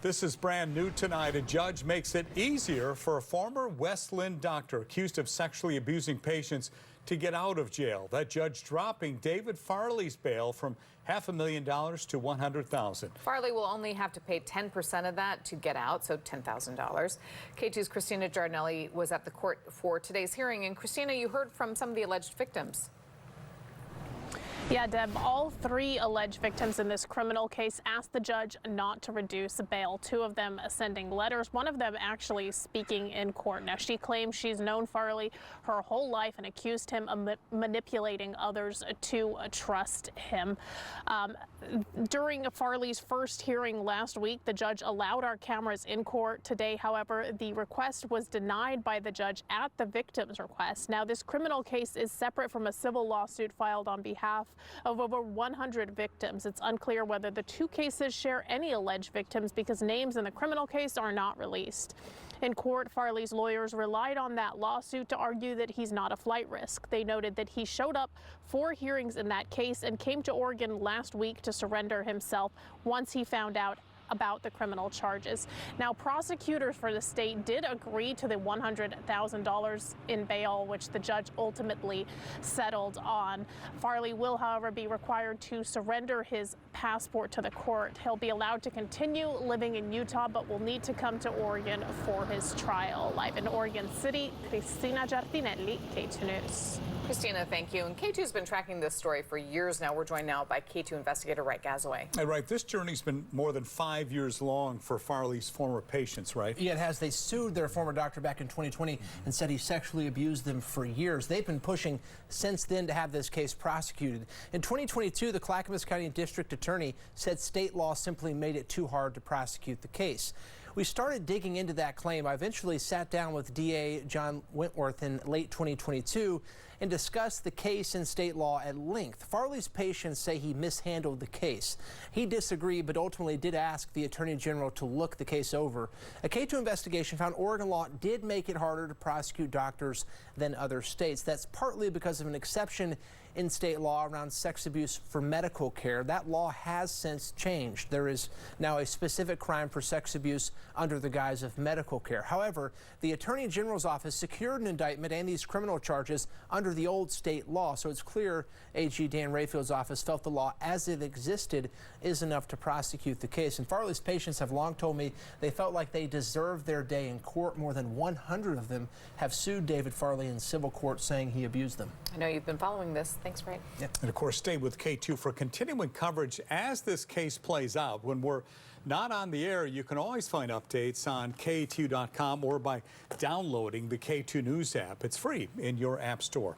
This is brand new tonight. A judge makes it easier for a former West Linn doctor accused of sexually abusing patients to get out of jail. That judge dropping David Farley's bail from $500,000 to $100,000. Farley will only have to pay 10% of that to get out, so $10,000. Katu's Christina Giardinelli was at the court for today's hearing. And Christina, you heard from some of the alleged victims. Yeah, Deb, all three alleged victims in this criminal case asked the judge not to reduce bail. Two of them sending letters, one of them actually speaking in court. Now, she claims she's known Farley her whole life and accused him of manipulating others to trust him. During Farley's first hearing last week, the judge allowed our cameras in court. Today, however, the request was denied by the judge at the victim's request. Now, this criminal case is separate from a civil lawsuit filed on behalf of over 100 victims. It's unclear whether the two cases share any alleged victims because names in the criminal case are not released. In court, Farley's lawyers relied on that lawsuit to argue that he's not a flight risk. They noted that he showed up for hearings in that case and came to Oregon last week to surrender himself once he found out about the criminal charges. Now, prosecutors for the state did agree to the $100,000 in bail, which the judge ultimately settled on. Farley will, however, be required to surrender his passport to the court. He'll be allowed to continue living in Utah, but will need to come to Oregon for his trial. Live in Oregon City, Christina Giardinelli, Katu News. Christina, thank you. And Katu's been tracking this story for years now. We're joined now by Katu investigator Wright Gazaway. Hey, right, this journey's been more than 5 years long for Farley's former patients, right? Yeah, it has. They sued their former doctor back in 2020 and said he sexually abused them for years. They've been pushing since then to have this case prosecuted. In 2022, the Clackamas County District Attorney said state law simply made it too hard to prosecute the case. We started digging into that claim. I eventually sat down with DA John Wentworth in late 2022 and discussed the case and state law at length. Farley's patients say he mishandled the case. He disagreed, but ultimately did ask the Attorney General to look the case over. A Katu investigation found Oregon law did make it harder to prosecute doctors than other states. That's partly because of an exception in state law around sex abuse for medical care. That law has since changed. There is now a specific crime for sex abuse under the guise of medical care. However, the Attorney General's office secured an indictment and these criminal charges under the old state law. So it's clear AG Dan Rayfield's office felt the law as it existed is enough to prosecute the case. And Farley's patients have long told me they felt like they deserved their day in court. More than 100 of them have sued David Farley in civil court saying he abused them. I know you've been following this. Thanks, Wright. Yep. And of course, stay with K2 for continuing coverage as this case plays out. When we're not on the air, you can always find updates on K2.com or by downloading the K2 News app. It's free in your app store.